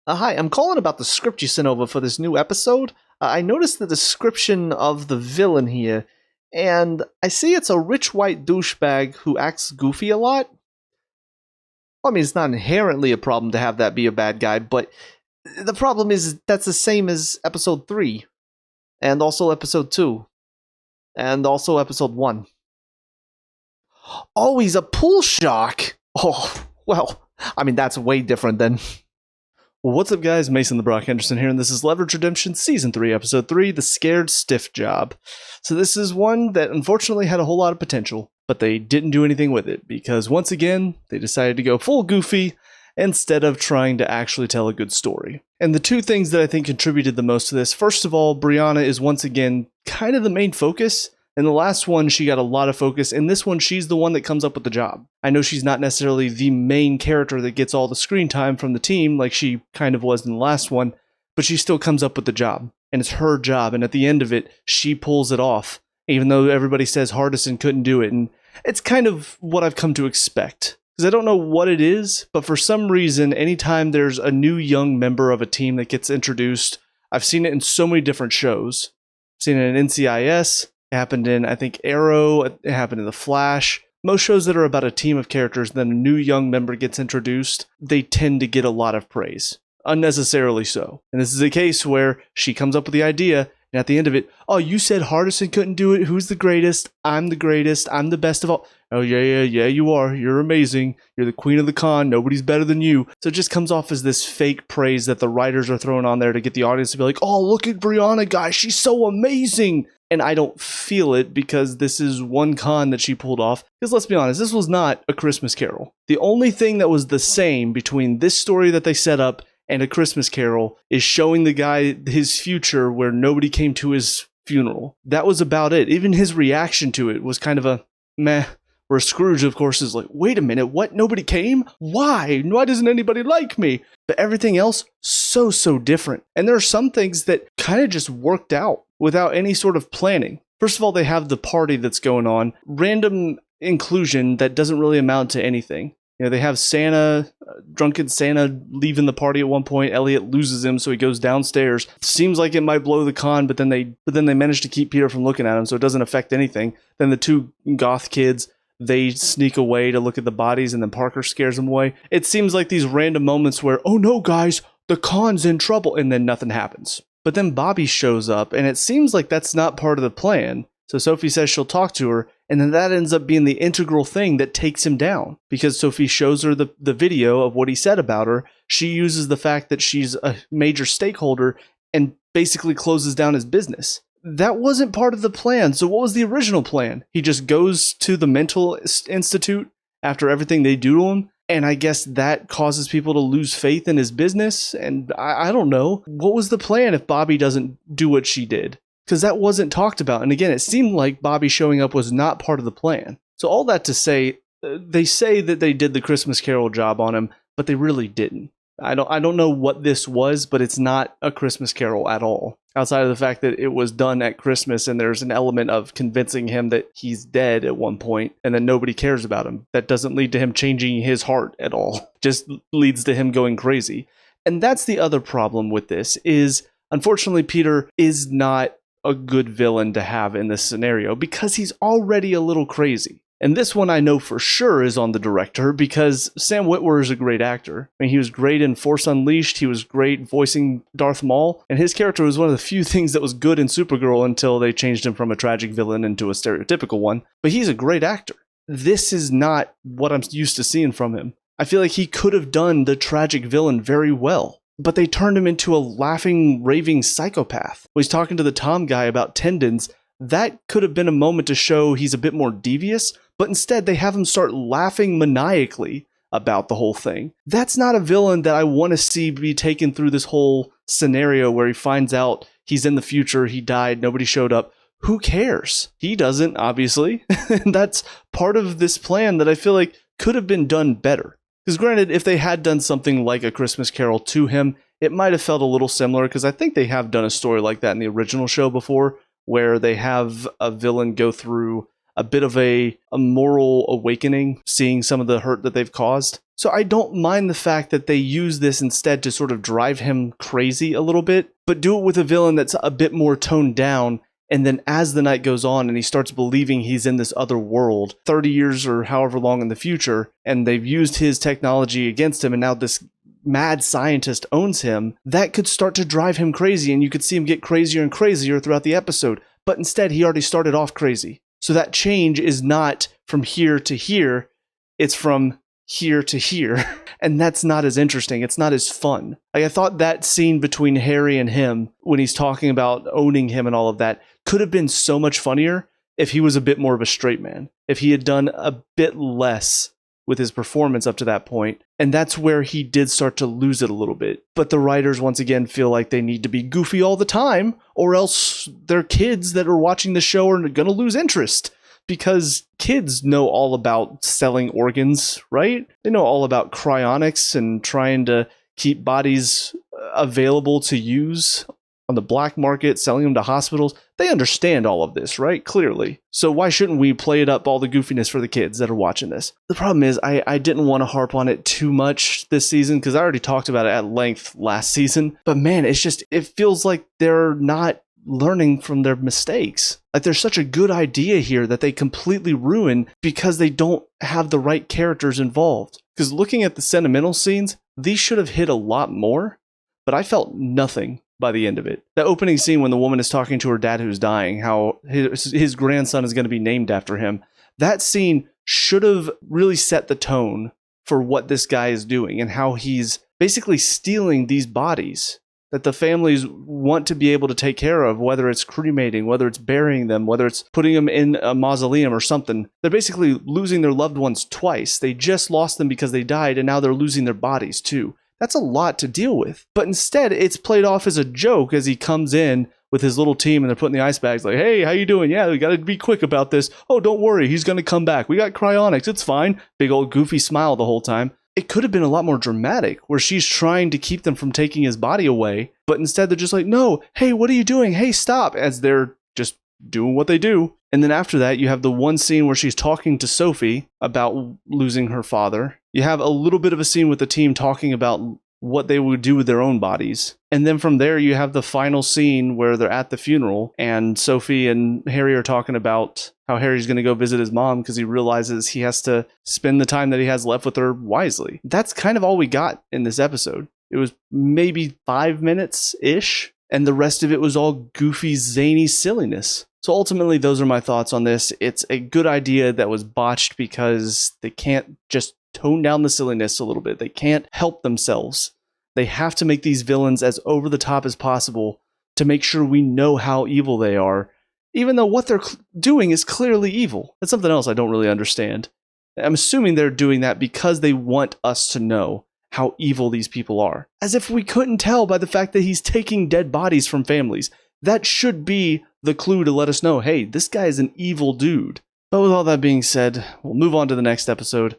Hi, I'm calling about the script you sent over for this new episode. I noticed the description of the villain here, and I see it's a rich white douchebag who acts goofy a lot. Well, I mean, it's not inherently a problem to have that be a bad guy, but the problem is that's the same as episode 3, and also episode 2, and also episode 1. Oh, he's a pool shark! Oh, well, I mean, that's way different than. Well, what's up, guys? Mason the Brock Henderson here, and this is Leverage Redemption Season 3, Episode 3, The Scared Stiff Job. So this is one that unfortunately had a whole lot of potential, but they didn't do anything with it, because once again, they decided to go full goofy instead of trying to actually tell a good story. And the two things that I think contributed the most to this, first of all, Brianna is once again kind of the main focus. In the last one, she got a lot of focus. In this one, she's the one that comes up with the job. I know she's not necessarily the main character that gets all the screen time from the team like she kind of was in the last one, but she still comes up with the job. And it's her job. And at the end of it, she pulls it off, even though everybody says Hardison couldn't do it. And it's kind of what I've come to expect. Because I don't know what it is, but for some reason, anytime there's a new young member of a team that gets introduced, I've seen it in so many different shows. I've seen it in NCIS. It happened in, I think, Arrow. It happened in The Flash. Most shows that are about a team of characters, then a new young member gets introduced, they tend to get a lot of praise. Unnecessarily so. And this is a case where she comes up with the idea, and at the end of it, oh, you said Hardison couldn't do it. Who's the greatest? I'm the greatest. I'm the best of all. Oh, yeah, you are. You're amazing. You're the queen of the con. Nobody's better than you. So it just comes off as this fake praise that the writers are throwing on there to get the audience to be like, oh, look at Brianna, guys. She's so amazing. And I don't feel it because this is one con that she pulled off. Because let's be honest, this was not A Christmas Carol. The only thing that was the same between this story that they set up and A Christmas Carol is showing the guy his future where nobody came to his funeral. That was about it. Even his reaction to it was kind of a meh. Where Scrooge, of course, is like, wait a minute, what? Nobody came? Why? Why doesn't anybody like me? But everything else, so different. And there are some things that kind of just worked out without any sort of planning. First of all, they have the party that's going on. Random inclusion that doesn't really amount to anything. You know, they have Santa, drunken Santa leaving the party at one point. Elliot loses him, so he goes downstairs. Seems like it might blow the con, but then they manage to keep Peter from looking at him, so it doesn't affect anything. Then the two goth kids, they sneak away to look at the bodies, and then Parker scares them away. It seems like these random moments where, oh no, guys, the con's in trouble, and then nothing happens. But then Bobby shows up, and it seems like that's not part of the plan. So Sophie says she'll talk to her, and then that ends up being the integral thing that takes him down. Because Sophie shows her the video of what he said about her. She uses the fact that she's a major stakeholder and basically closes down his business. That wasn't part of the plan. So what was the original plan? He just goes to the mental institute after everything they do to him. And I guess that causes people to lose faith in his business. And I don't know. What was the plan if Bobby doesn't do what she did? Because that wasn't talked about. And again, it seemed like Bobby showing up was not part of the plan. So all that to say, they say that they did the Christmas Carol job on him, but they really didn't. I don't know what this was, but it's not A Christmas Carol at all. Outside of the fact that it was done at Christmas and there's an element of convincing him that he's dead at one point and then nobody cares about him. That doesn't lead to him changing his heart at all. Just leads to him going crazy. And that's the other problem with this is, unfortunately, Peter is not a good villain to have in this scenario because he's already a little crazy. And this one I know for sure is on the director because Sam Witwer is a great actor. I mean, he was great in Force Unleashed. He was great voicing Darth Maul. And his character was one of the few things that was good in Supergirl until they changed him from a tragic villain into a stereotypical one. But he's a great actor. This is not what I'm used to seeing from him. I feel like he could have done the tragic villain very well. But they turned him into a laughing, raving psychopath. When he's talking to the Tom guy about tendons, that could have been a moment to show he's a bit more devious, but instead they have him start laughing maniacally about the whole thing. That's not a villain that I want to see be taken through this whole scenario where he finds out he's in the future, he died, nobody showed up. Who cares? He doesn't, obviously. And that's part of this plan that I feel like could have been done better. Because granted, if they had done something like A Christmas Carol to him, it might have felt a little similar, because I think they have done a story like that in the original show before, where they have a villain go through a bit of a moral awakening, seeing some of the hurt that they've caused. So I don't mind the fact that they use this instead to sort of drive him crazy a little bit, but do it with a villain that's a bit more toned down. And then as the night goes on and he starts believing he's in this other world, 30 years or however long in the future, and they've used his technology against him, and now this mad scientist owns him, that could start to drive him crazy, and you could see him get crazier and crazier throughout the episode. But instead, he already started off crazy. So that change is not from here to here, it's from here to here. And that's not as interesting. It's not as fun. Like, I thought that scene between Harry and him, when he's talking about owning him and all of that, could have been so much funnier if he was a bit more of a straight man. If he had done a bit less with his performance up to that point. And that's where he did start to lose it a little bit. But the writers, once again, feel like they need to be goofy all the time, or else their kids that are watching the show are going to lose interest. Because kids know all about selling organs, right? They know all about cryonics and trying to keep bodies available to use on the black market, selling them to hospitals. They understand all of this, right? Clearly. So why shouldn't we play it up all the goofiness for the kids that are watching this? The problem is I didn't want to harp on it too much this season because I already talked about it at length last season. But man, it feels like they're not learning from their mistakes. Like, there's such a good idea here that they completely ruin because they don't have the right characters involved. Because looking at the sentimental scenes, these should have hit a lot more, but I felt nothing by the end of it. The opening scene when the woman is talking to her dad who's dying, how his grandson is going to be named after him, that scene should have really set the tone for what this guy is doing and how he's basically stealing these bodies that the families want to be able to take care of, whether it's cremating, whether it's burying them, whether it's putting them in a mausoleum or something. They're basically losing their loved ones twice. They just lost them because they died, and now they're losing their bodies too. That's a lot to deal with. But instead, it's played off as a joke as he comes in with his little team and they're putting the ice bags like, hey, how you doing? Yeah, we got to be quick about this. Oh, don't worry. He's going to come back. We got cryonics. It's fine. Big old goofy smile the whole time. It could have been a lot more dramatic where she's trying to keep them from taking his body away. But instead, they're just like, no, hey, what are you doing? Hey, stop. As they're just doing what they do. And then after that, you have the one scene where she's talking to Sophie about losing her father. You have a little bit of a scene with the team talking about what they would do with their own bodies. And then from there, you have the final scene where they're at the funeral and Sophie and Harry are talking about how Harry's going to go visit his mom because he realizes he has to spend the time that he has left with her wisely. That's kind of all we got in this episode. It was maybe 5 minutes-ish, and the rest of it was all goofy, zany silliness. So ultimately, those are my thoughts on this. It's a good idea that was botched because they can't just tone down the silliness a little bit. They can't help themselves. They have to make these villains as over the top as possible to make sure we know how evil they are, even though what they're doing is clearly evil. That's something else I don't really understand. I'm assuming they're doing that because they want us to know how evil these people are. As if we couldn't tell by the fact that he's taking dead bodies from families. That should be the clue to let us know, hey, this guy is an evil dude. But with all that being said, we'll move on to the next episode.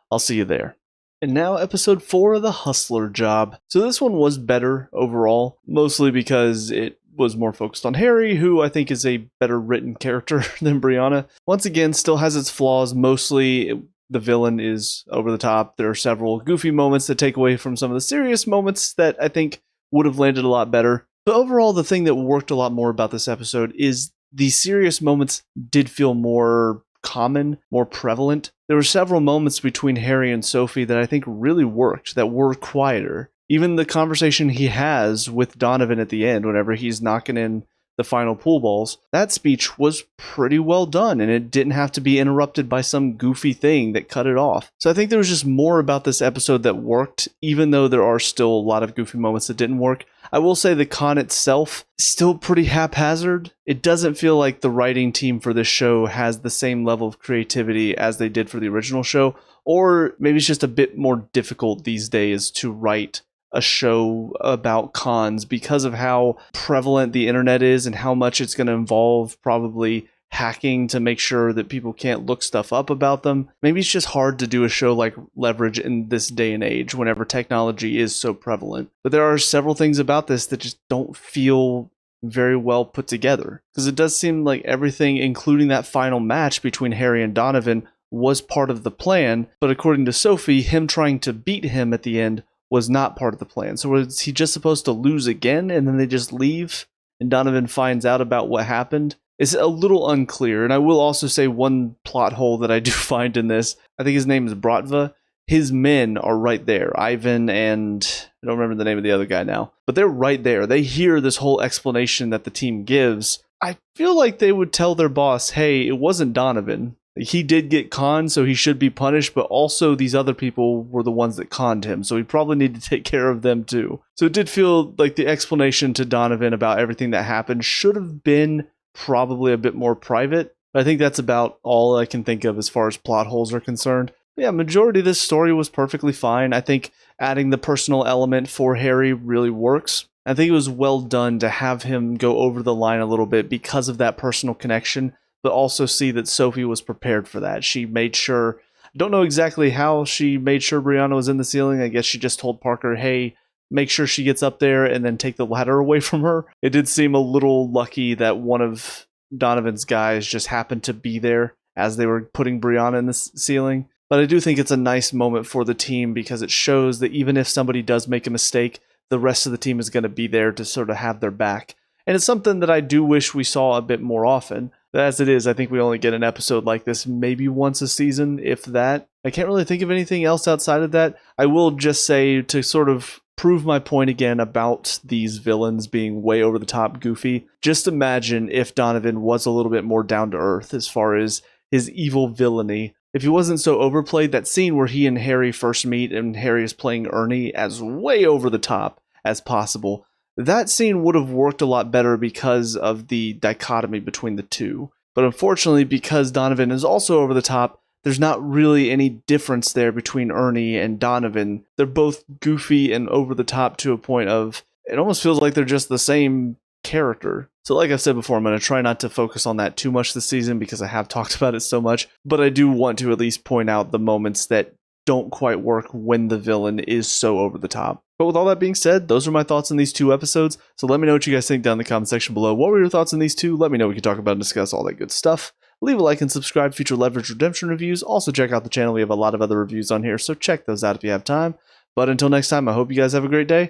I'll see you there. And now episode 4 of The Hustler Job. So this one was better overall, mostly because it was more focused on Harry, who I think is a better written character than Brianna. Once again, still has its flaws. Mostly the villain is over the top. There are several goofy moments that take away from some of the serious moments that I think would have landed a lot better. But overall, the thing that worked a lot more about this episode is the serious moments did feel more common, more prevalent. There were several moments between Harry and Sophie that I think really worked, that were quieter. Even the conversation he has with Donovan at the end, whenever he's knocking in the final pool balls, that speech was pretty well done, and it didn't have to be interrupted by some goofy thing that cut it off. So I think there was just more about this episode that worked, even though there are still a lot of goofy moments that didn't work. I will say the con itself is still pretty haphazard. It doesn't feel like the writing team for this show has the same level of creativity as they did for the original show, or maybe it's just a bit more difficult these days to write a show about cons because of how prevalent the internet is and how much it's going to involve probably hacking to make sure that people can't look stuff up about them. Maybe it's just hard to do a show like Leverage in this day and age whenever technology is so prevalent. But there are several things about this that just don't feel very well put together, because it does seem like everything, including that final match between Harry and Donovan, was part of the plan, but according to Sophie, him trying to beat him at the end was not part of the plan. So was he just supposed to lose again and then they just leave and Donovan finds out about what happened? It's a little unclear. And I will also say one plot hole that I do find in this. I think his name is Bratva. His men are right there. Ivan and I don't remember the name of the other guy now, but they're right there. They hear this whole explanation that the team gives. I feel like they would tell their boss, hey, it wasn't Donovan. He did get conned, so he should be punished, but also these other people were the ones that conned him, so we probably need to take care of them too. So it did feel like the explanation to Donovan about everything that happened should have been probably a bit more private. I think that's about all I can think of as far as plot holes are concerned. But yeah, majority of this story was perfectly fine. I think adding the personal element for Harry really works. I think it was well done to have him go over the line a little bit because of that personal connection, but also see that Sophie was prepared for that. She made sure, don't know exactly how she made sure Brianna was in the ceiling. I guess she just told Parker, hey, make sure she gets up there and then take the ladder away from her. It did seem a little lucky that one of Donovan's guys just happened to be there as they were putting Brianna in the ceiling. But I do think it's a nice moment for the team because it shows that even if somebody does make a mistake, the rest of the team is going to be there to sort of have their back. And it's something that I do wish we saw a bit more often. But as it is, I think we only get an episode like this maybe once a season, if that. I can't really think of anything else outside of that. I will just say, to sort of prove my point again about these villains being way over the top goofy, just imagine if Donovan was a little bit more down to earth as far as his evil villainy. If he wasn't so overplayed, that scene where he and Harry first meet and Harry is playing Ernie as way over the top as possible, that scene would have worked a lot better because of the dichotomy between the two. But unfortunately, because Donovan is also over the top, there's not really any difference there between Ernie and Donovan. They're both goofy and over the top to a point of, it almost feels like they're just the same character. So like I've said before, I'm going to try not to focus on that too much this season because I have talked about it so much, but I do want to at least point out the moments that don't quite work when the villain is so over the top. But with all that being said, those are my thoughts on these two episodes. So let me know what you guys think down in the comment section below. What were your thoughts on these two? Let me know. We can talk about and discuss all that good stuff. Leave a like and subscribe for future Leverage Redemption reviews. Also check out the channel. We have a lot of other reviews on here, so check those out if you have time. But until next time, I hope you guys have a great day,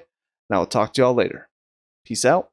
and I will talk to y'all later. Peace out.